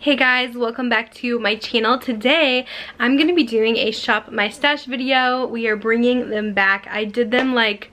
Hey guys, welcome back to my channel. Today I'm going to be doing a shop my stash video. We are bringing them back. I did them like,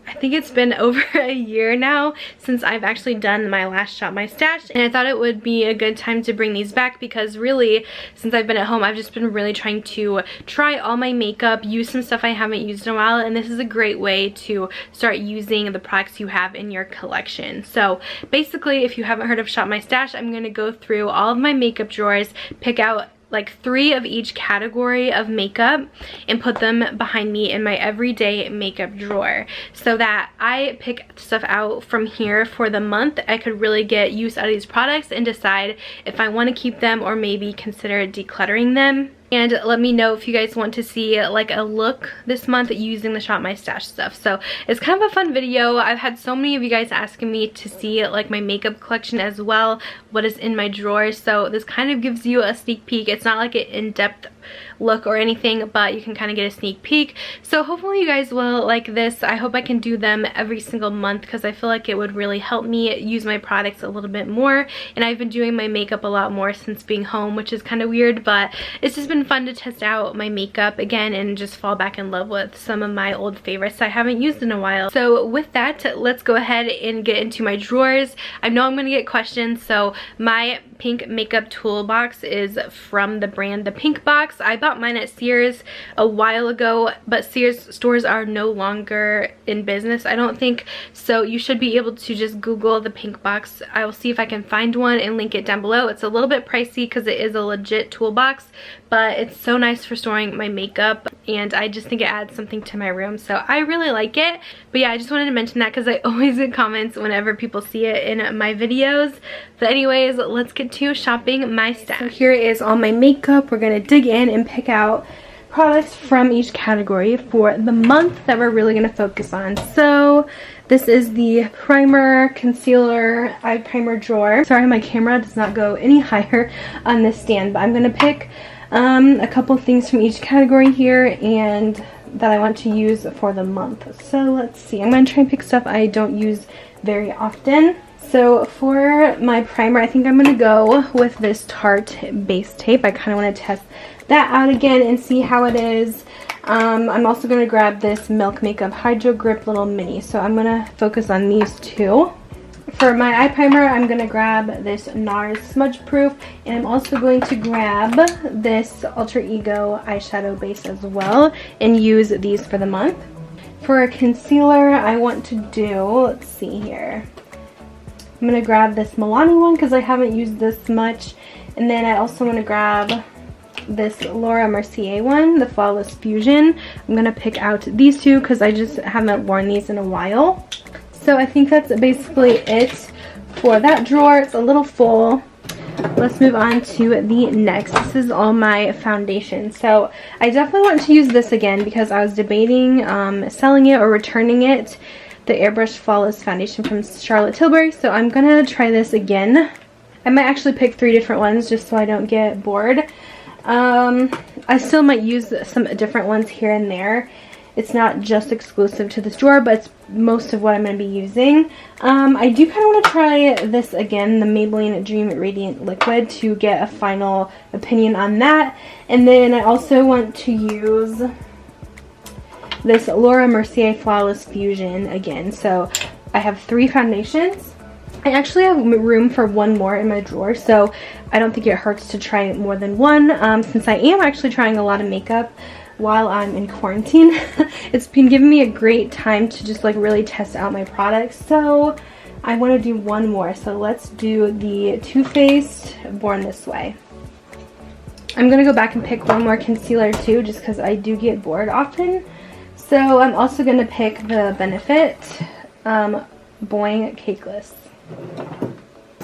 I think it's been over a year now since I've actually done my last shop my stash, and I thought it would be a good time to bring these back because really since I've been at home I've just been really trying to try all my makeup, use some stuff I haven't used in a while, and this is a great way to start using the products you have in your collection. So basically, if you haven't heard of Shop My Stash, I'm going to go through all of my makeup drawers, pick out like 3 of each category of makeup and put them behind me in my everyday makeup drawer so that I pick stuff out from here for the month. I could really get use out of these products and decide if I want to keep them or maybe consider decluttering them. And let me know if you guys want to see like a look this month using the Shop My Stash stuff. So it's kind of a fun video. I've had so many of you guys asking me to see like my makeup collection as well, what is in my drawers. So this kind of gives you a sneak peek. It's not like an in-depth look or anything, but you can kind of get a sneak peek. So hopefully you guys will like this. I hope I can do them every single month because I feel like it would really help me use my products a little bit more. And I've been doing my makeup a lot more since being home, which is kind of weird, but it's just been fun to test out my makeup again and just fall back in love with some of my old favorites I haven't used in a while. So with that, let's go ahead and get into my drawers. I know I'm going to get questions. So my pink makeup toolbox is from the brand The Pink Box. I bought mine at Sears a while ago, but Sears stores are no longer in business, I don't think, so you should be able to just Google The Pink Box. I will see if I can find one and link it down below. It's a little bit pricey because it is a legit toolbox, but it's so nice for storing my makeup and I just think it adds something to my room, so I really like it. But yeah, I just wanted to mention that because I always get comments whenever people see it in my videos. But anyways, let's get to shopping my stash. So here is all my makeup. We're going to dig in and pick out products from each category for the month that we're really going to focus on. So this is the primer, concealer, eye primer drawer. Sorry, my camera does not go any higher on this stand, but I'm going to pick a couple things from each category here and that I want to use for the month. So let's see. I'm going to try and pick stuff I don't use very often. So for my primer, I think I'm going to go with this Tarte base tape. I kind of want to test that out again and see how it is. I'm also going to grab this Milk Makeup Hydro Grip Little Mini. So I'm going to focus on these two. For my eye primer, I'm going to grab this NARS Smudge Proof, and I'm also going to grab this Alter Ego eyeshadow base as well and use these for the month. For a concealer, I want to do, let's see here, I'm going to grab this Milani one because I haven't used this much, and then I also want to grab this Laura Mercier one, the Flawless Fusion. I'm going to pick out these two because I just haven't worn these in a while. So I think that's basically it for that drawer. It's a little full. Let's move on to the next. This is all my foundation. So I definitely want to use this again because I was debating selling it or returning it. The Airbrush Flawless Foundation from Charlotte Tilbury. So I'm going to try this again. I might actually pick 3 different ones just so I don't get bored. I still might use some different ones here and there. It's not just exclusive to this drawer, but it's most of what I'm going to be using. I do kind of want to try this again, the Maybelline Dream Radiant Liquid, to get a final opinion on that. And then I also want to use this Laura Mercier Flawless Fusion again. So I have 3 foundations. I actually have room for 1 more in my drawer, so I don't think it hurts to try more than one. Since I am actually trying a lot of makeup while I'm in quarantine, it's been giving me a great time to just like really test out my products. So I want to do 1 more. So let's do the Too Faced Born This Way. I'm going to go back and pick 1 more concealer too, just because I do get bored often. So I'm also going to pick the Benefit Boing Cakeless.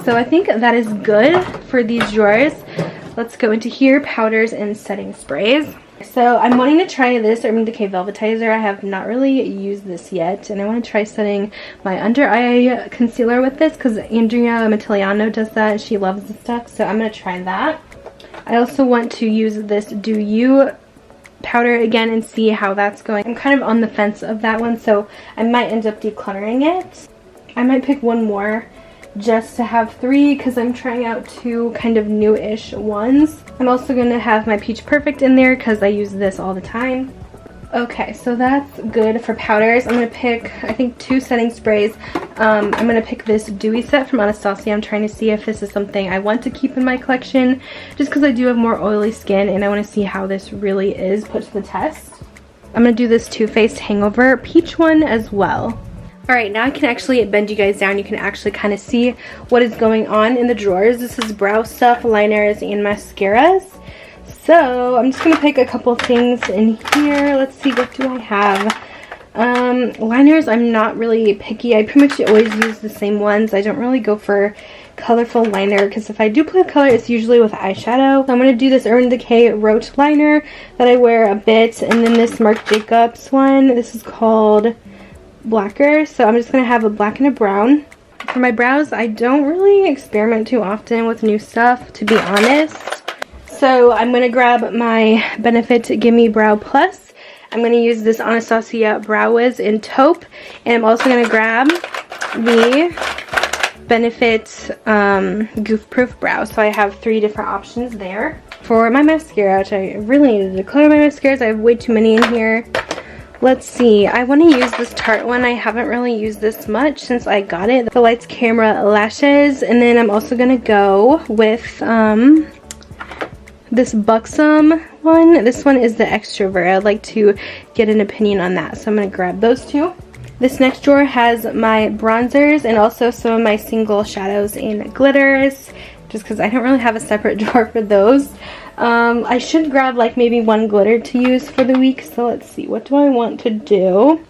So I think that is good for these drawers. Let's go into here, powders and setting sprays. So I'm wanting to try this Urban Decay Velvetizer. I have not really used this yet, and I want to try setting my under eye concealer with this because Andrea Matiliano does that and she loves this stuff, so I'm going to try that. I also want to use this Do You powder again and see how that's going. I'm kind of on the fence of that one, so I might end up decluttering it. I might pick 1 more just to have 3 because I'm trying out 2 kind of new-ish ones. I'm also going to have my Peach Perfect in there because I use this all the time. Okay, so that's good for powders. I'm going to pick, I think, 2 setting sprays. I'm going to pick this Dewy set from Anastasia. I'm trying to see if this is something I want to keep in my collection just because I do have more oily skin and I want to see how this really is put to the test. I'm going to do this Too Faced Hangover Peach one as well. Alright, now I can actually bend you guys down. You can actually kind of see what is going on in the drawers. This is brow stuff, liners, and mascaras. So I'm just going to pick a couple things in here. Let's see, what do I have? Liners, I'm not really picky. I pretty much always use the same ones. I don't really go for colorful liner because if I do play with color, it's usually with eyeshadow. So I'm going to do this Urban Decay Roach liner that I wear a bit. And then this Marc Jacobs one. This is called Blacker. So I'm just going to have a black and a brown. For my brows, I don't really experiment too often with new stuff, to be honest. So I'm going to grab my Benefit Gimme Brow Plus. I'm going to use this Anastasia Brow Wiz in taupe. And I'm also going to grab the Benefit Goof Proof Brow. So I have 3 different options there. For my mascara, which I really needed to clear my mascaras, I have way too many in here. Let's see, I want to use this Tarte one. I haven't really used this much since I got it. The Lights Camera Lashes. And then I'm also going to go with this Buxom one. This one is the Extrovert. I'd like to get an opinion on that. So I'm going to grab those 2. This next drawer has my bronzers and also some of my single shadows and glitters. Just because I don't really have a separate drawer for those. I should grab like maybe 1 glitter to use for the week. So let's see, what do I want to do?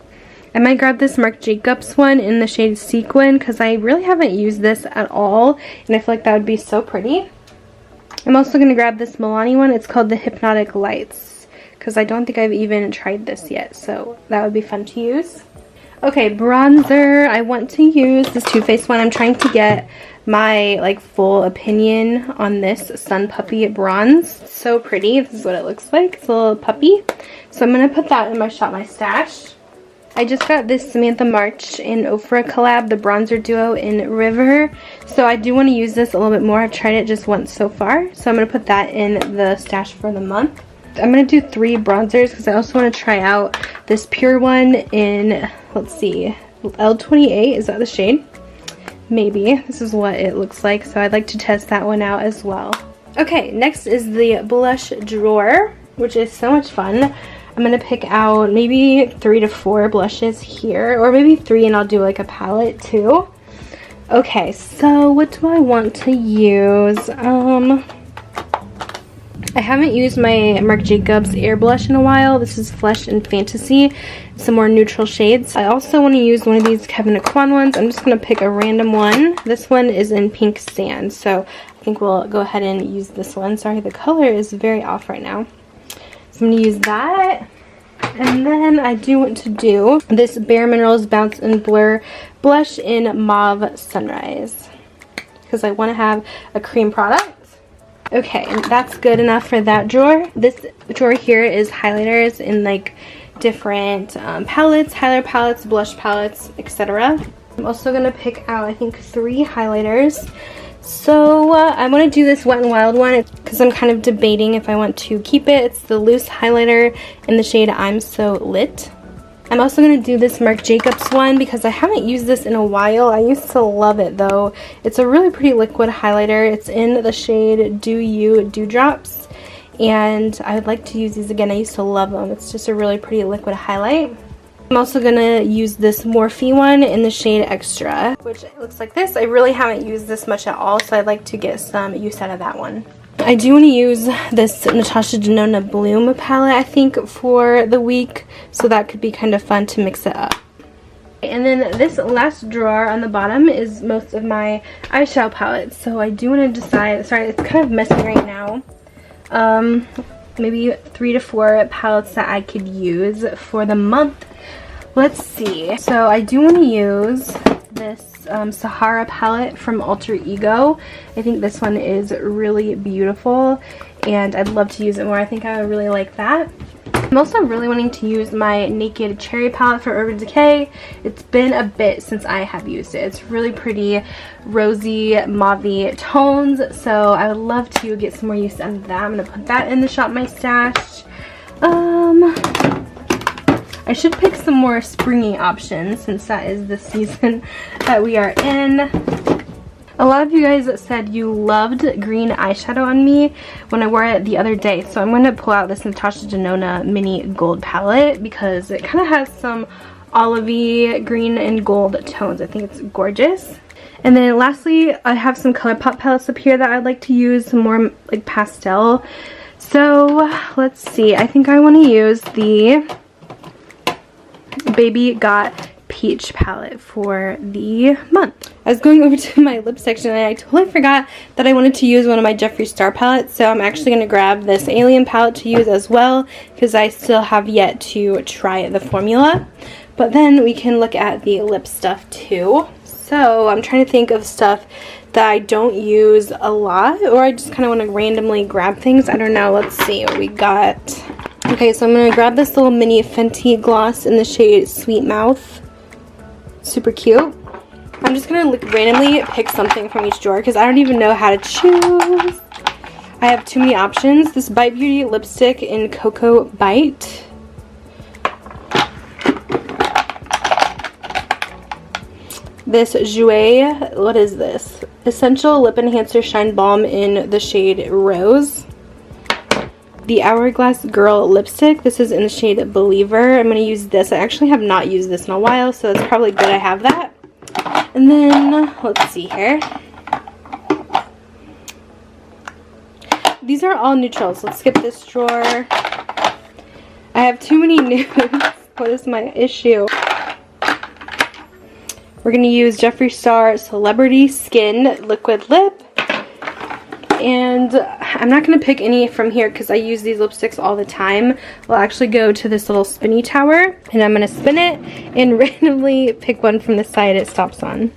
I might grab this Marc Jacobs one in the shade Sequin because I really haven't used this at all. And I feel like that would be so pretty. I'm also going to grab this Milani one. It's called the Hypnotic Lights because I don't think I've even tried this yet. So that would be fun to use. Okay, bronzer. I want to use this Too Faced one. I'm trying to get my like full opinion on this Sun Puppy bronze. It's so pretty. This is what it looks like. It's a little puppy. So I'm going to put that in my Shop My Stash. I just got this Samantha March and Ofra collab, the bronzer duo in River. So I do want to use this a little bit more. I've tried it just once so far. So I'm going to put that in the stash for the month. I'm going to do 3 bronzers because I also want to try out this Pure one in, let's see, L28. Is that the shade? Maybe. This is what it looks like. So I'd like to test that one out as well. Okay, next is the blush drawer, which is so much fun. I'm going to pick out maybe 3 to 4 blushes here, or maybe 3 and I'll do like a palette too. Okay, so what do I want to use? I haven't used my Marc Jacobs Air Blush in a while. This is Flesh and Fantasy. Some more neutral shades. I also want to use one of these Kevyn Aucoin ones. I'm just going to pick a random one. This one is in Pink Sand, so I think we'll go ahead and use this one. Sorry, the color is very off right now. So I'm going to use that. And then I do want to do this Bare Minerals Bounce and Blur Blush in Mauve Sunrise because I want to have a cream product. Okay, and that's good enough for that drawer. This drawer here is highlighters in like different palettes, highlighter palettes, blush palettes, etc. I'm also going to pick out, I think, 3 highlighters. So I want to do this Wet n Wild one because I'm kind of debating if I want to keep it. It's the loose highlighter in the shade I'm So Lit. I'm also going to do this Marc Jacobs one because I haven't used this in a while. I used to love it though. It's a really pretty liquid highlighter. It's in the shade Do You Dewdrops. And I would like to use these again. I used to love them. It's just a really pretty liquid highlight. I'm also going to use this Morphe one in the shade Extra, which looks like this. I really haven't used this much at all, so I'd like to get some use out of that one. I do want to use this Natasha Denona Bloom palette, I think, for the week, so that could be kind of fun to mix it up. And then this last drawer on the bottom is most of my eyeshadow palettes, so I do want to decide, sorry, it's kind of messy right now, maybe 3 to 4 palettes that I could use for the month. Let's see. So I do want to use this Sahara palette from Alter Ego. I think this one is really beautiful and I'd love to use it more. I think I would really like that. I'm also really wanting to use my Naked Cherry palette for Urban Decay. It's been a bit since I have used it. It's really pretty rosy, mauvey tones, so I would love to get some more use out of that. I'm going to put that in the Shop My Stash. I should pick some more springy options since that is the season that we are in. A lot of you guys said you loved green eyeshadow on me when I wore it the other day. So I'm going to pull out this Natasha Denona mini gold palette because it kind of has some olivey green and gold tones. I think it's gorgeous. And then lastly, I have some ColourPop palettes up here that I'd like to use, some more like pastel. So let's see. I think I want to use the Baby Got Peach palette for the month. I was going over to my lip section and I totally forgot that I wanted to use one of my Jeffree Star palettes, so I'm actually going to grab this Alien palette to use as well because I still have yet to try the formula. But then we can look at the lip stuff too. So I'm trying to think of stuff that I don't use a lot, or I just kind of want to randomly grab things. I don't know. Let's see what we got. Okay, so I'm going to grab this little mini Fenty gloss in the shade Sweet Mouth. Super cute. I'm just going to randomly pick something from each drawer because I don't even know how to choose. I have too many options. This Bite Beauty lipstick in Cocoa Bite. This Jouer, what is this? Essential Lip Enhancer Shine Balm in the shade Rose. The Hourglass Girl lipstick. This is in the shade Believer. I'm going to use this. I actually have not used this in a while, so it's probably good I have that. And then, let's see here. These are all neutrals. Let's skip this drawer. I have too many nudes. What is my issue? We're going to use Jeffree Star Celebrity Skin Liquid Lip. And I'm not going to pick any from here because I use these lipsticks all the time. I'll actually go to this little spinny tower and I'm going to spin it and randomly pick one from the side it stops on.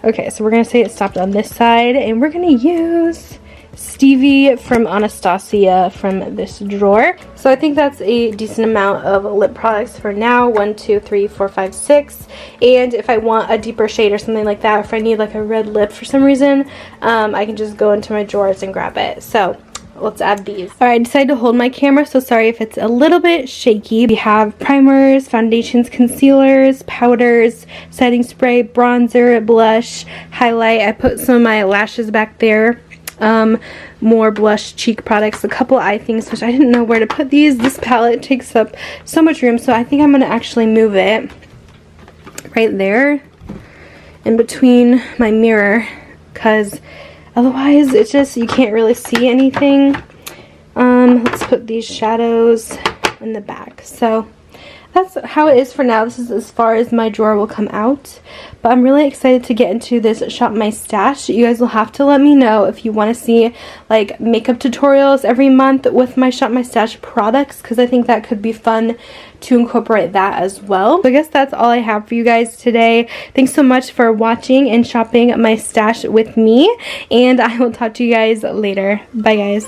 Okay, so we're going to say it stopped on this side and we're going to use Stevie from Anastasia from this drawer. So I think that's a decent amount of lip products for now. 1, 2, 3, 4, 5, 6. And if I want a deeper shade or something like that, if I need like a red lip for some reason, I can just go into my drawers and grab it. So let's add these. Alright, I decided to hold my camera, so sorry if it's a little bit shaky. We have primers, foundations, concealers, powders, setting spray, bronzer, blush, highlight. I put some of my lashes back there. More blush cheek products, a couple eye things, which I didn't know where to put these. This palette takes up so much room, so I think I'm going to actually move it right there in between my mirror because otherwise it's just, you can't really see anything. Let's put these shadows in the back. So that's how it is for now. This is as far as my drawer will come out. But I'm really excited to get into this Shop My Stash. You guys will have to let me know if you want to see like makeup tutorials every month with my Shop My Stash products, because I think that could be fun to incorporate that as well. So I guess that's all I have for you guys today. Thanks so much for watching and shopping my stash with me, and I will talk to you guys later. Bye guys.